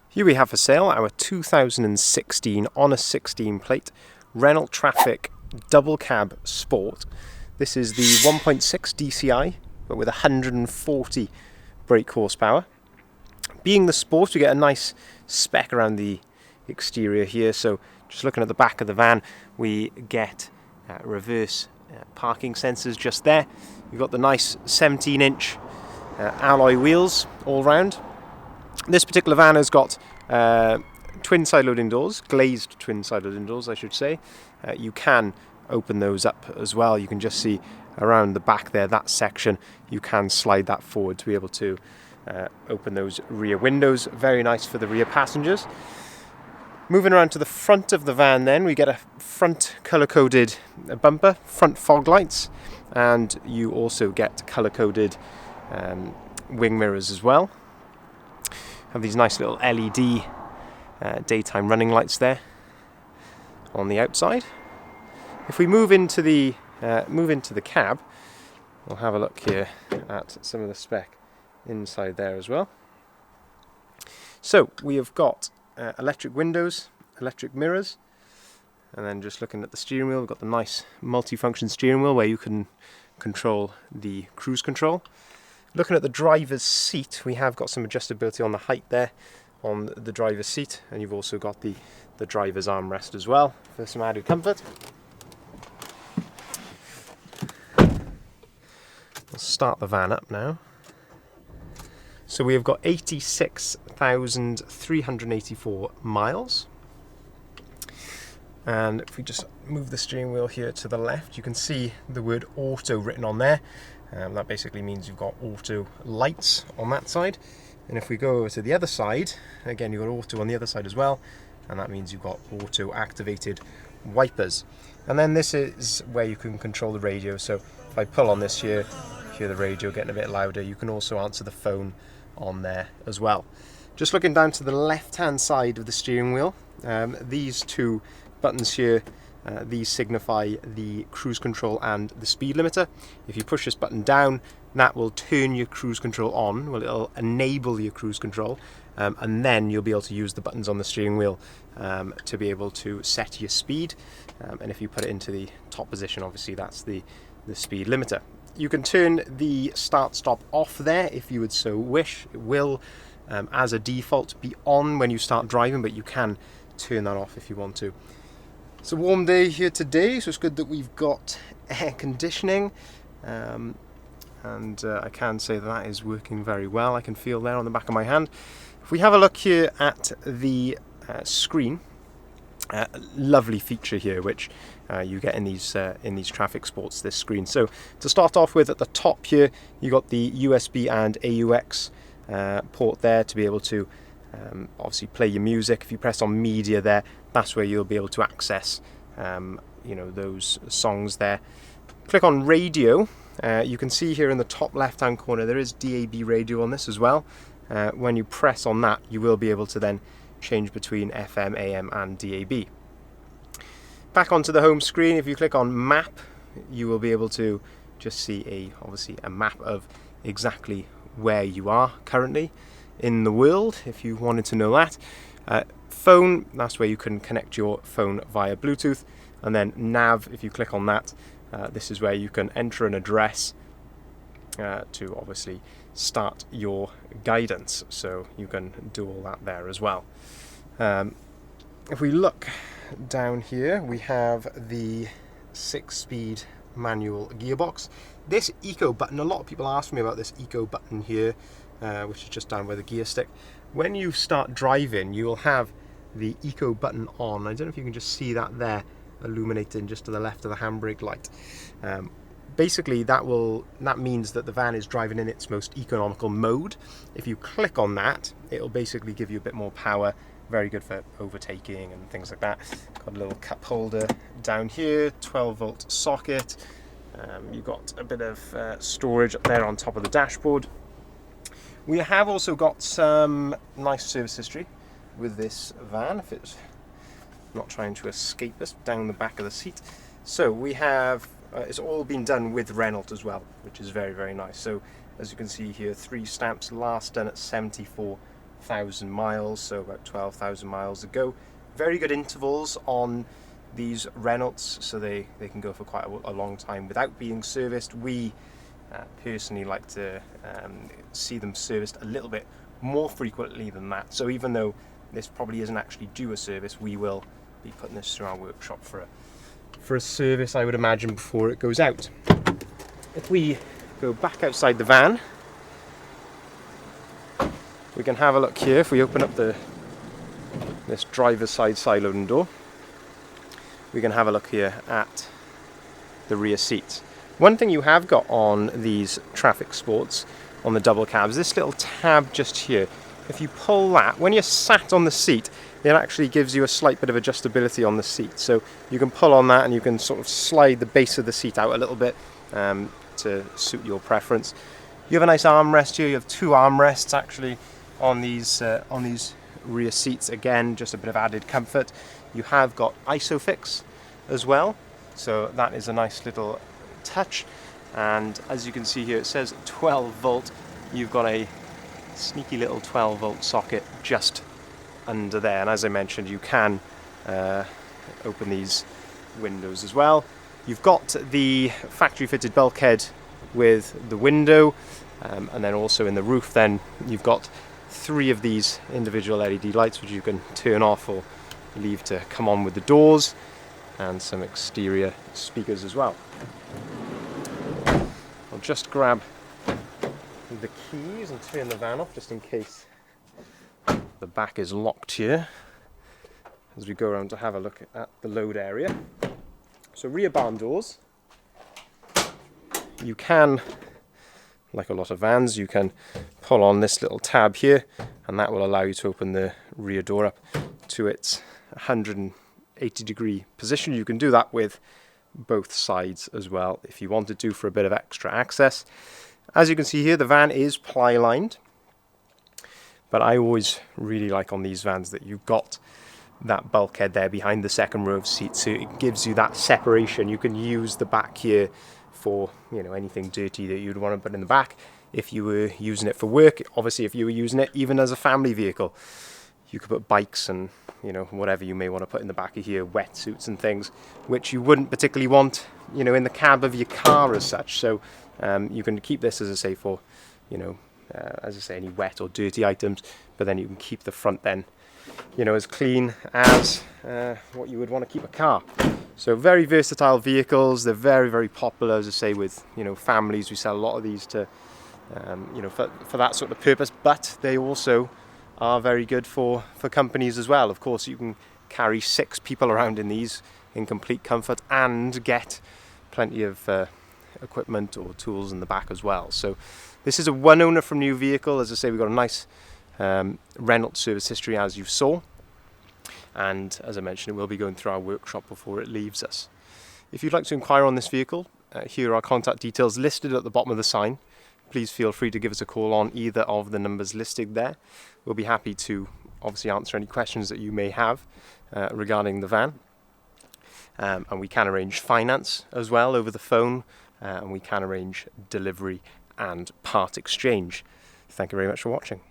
Here we have for sale our 2016 on a 16 plate Renault Trafic Doublecab Sport. This is the 1.6 DCI, but with 140 brake horsepower. Being the Sport, you get a nice spec around the exterior here. So just looking at the back of the van, we get reverse parking sensors just there. You've got the nice 17-inch alloy wheels all round. This particular van has got twin side loading doors, glazed twin side loading doors I should say. You can open those up as well. You can just see around the back there, that section, you can slide that forward to be able to open those rear windows. Very nice for the rear passengers. Moving around to the front of the van then, we get a front colour-coded bumper, front fog lights, and you also get colour-coded wing mirrors as well. Have these nice little LED daytime running lights there on the outside. If we move into the cab, we'll have a look here at some of the spec inside there as well. So we have got electric windows, electric mirrors, and then just looking at the steering wheel, we've got the nice multi-function steering wheel where you can control the cruise control. Looking at the driver's seat, we have got some adjustability on the height there on the driver's seat, and you've also got the driver's armrest as well for some added comfort. We'll start the van up now. So we have got 86,384 miles. And if we just move the steering wheel here to the left, you can see the word auto written on there. That basically means you've got auto lights on that side. And if we go over to the other side, again you've got auto on the other side as well, and that means you've got auto activated wipers. And then this is where you can control the radio. So if I pull on this here, hear the radio getting a bit louder. You can also answer the phone on there as well. Just looking down to the left hand side of the steering wheel, these two buttons here, these signify the cruise control and the speed limiter. If you push this button down, that will turn your cruise control on. Well, it'll enable your cruise control, and then you'll be able to use the buttons on the steering wheel to be able to set your speed. And if you put it into the top position, obviously that's the speed limiter. You can turn the start-stop off there if you would so wish. It will, as a default, be on when you start driving, but you can turn that off if you want to. It's a warm day here today, so it's good that we've got air conditioning, and I can say that is working very well. I can feel there on the back of my hand. If we have a look here at the screen, lovely feature here which you get in these Trafic Sports, this screen. So to start off with, at the top here you got the USB and AUX port there to be able to obviously play your music. If you press on media there, that's where you'll be able to access those songs there. Click on radio. You can see here in the top left hand corner there is DAB radio on this as well. When you press on that, you will be able to then change between FM, AM and DAB. Back onto the home screen, if you click on map, you will be able to just see obviously a map of exactly where you are currently in the world, if you wanted to know that. Phone, that's where you can connect your phone via Bluetooth. And then nav, if you click on that, this is where you can enter an address to obviously start your guidance, so you can do all that there as well. If we look down here, we have the 6-speed manual gearbox. This eco button, a lot of people ask me about this eco button here, which is just down by the gear stick. When you start driving, you will have the eco button on. I don't know if you can just see that there illuminating just to the left of the handbrake light. Basically that means that the van is driving in its most economical mode. If you click on that, it'll basically give you a bit more power. Very good for overtaking and things like that. Got a little cup holder down here, 12-volt socket. You've got a bit of storage up there on top of the dashboard. We have also got some nice service history with this van, if it's not trying to escape us down the back of the seat. So we have, it's all been done with Renault as well, which is very, very nice. So as you can see here, 3 stamps, last done at 74 12,000 miles, so about 12,000 miles to go. Very good intervals on these Renaults, so they can go for quite a long time without being serviced. We personally like to see them serviced a little bit more frequently than that. So even though this probably isn't actually due a service, we will be putting this through our workshop for a service, I would imagine, before it goes out. If we go back outside the van, we can have a look here. If we open up this driver's side loading door, we can have a look here at the rear seats. One thing you have got on these Trafic Sports, on the double cabs, this little tab just here. If you pull that, when you're sat on the seat, it actually gives you a slight bit of adjustability on the seat. So you can pull on that and you can sort of slide the base of the seat out a little bit to suit your preference. You have a nice armrest here. You have two armrests actually on these rear seats. Again, just a bit of added comfort. You have got ISOFIX as well, so that is a nice little touch. And as you can see here, it says 12 volt. You've got a sneaky little 12 volt socket just under there, and as I mentioned, you can open these windows as well. You've got the factory fitted bulkhead with the window, and then also in the roof then you've got 3 of these individual LED lights which you can turn off or leave to come on with the doors, and some exterior speakers as well. I'll just grab the keys and turn the van off just in case the back is locked here as we go around to have a look at the load area. So rear barn doors, you can, like a lot of vans, you can pull on this little tab here and that will allow you to open the rear door up to its 180 degree position. You can do that with both sides as well if you wanted to for a bit of extra access. As you can see here, the van is ply lined, but I always really like on these vans that you've got that bulkhead there behind the second row of seats, so it gives you that separation. You can use the back here for, you know, anything dirty that you'd want to put in the back if you were using it for work. Obviously, if you were using it even as a family vehicle, you could put bikes and, you know, whatever you may want to put in the back of here, wetsuits and things, which you wouldn't particularly want, you know, in the cab of your car as such. So you can keep this, as I say, for, you know, as I say, any wet or dirty items, but then you can keep the front then, you know, as clean as what you would want to keep a car. So very versatile vehicles. They're very, very popular, as I say, with, you know, families. We sell a lot of these to, you know, for that sort of purpose, but they also are very good for companies as well. Of course, you can carry 6 people around in these in complete comfort and get plenty of equipment or tools in the back as well. So this is a one owner from new vehicle. As I say, we've got a nice Renault service history, as you saw, and as I mentioned, it will be going through our workshop before it leaves us. If you'd like to inquire on this vehicle, here are our contact details listed at the bottom of the sign. Please feel free to give us a call on either of the numbers listed there. We'll be happy to obviously answer any questions that you may have regarding the van. And we can arrange finance as well over the phone, and we can arrange delivery and part exchange. Thank you very much for watching.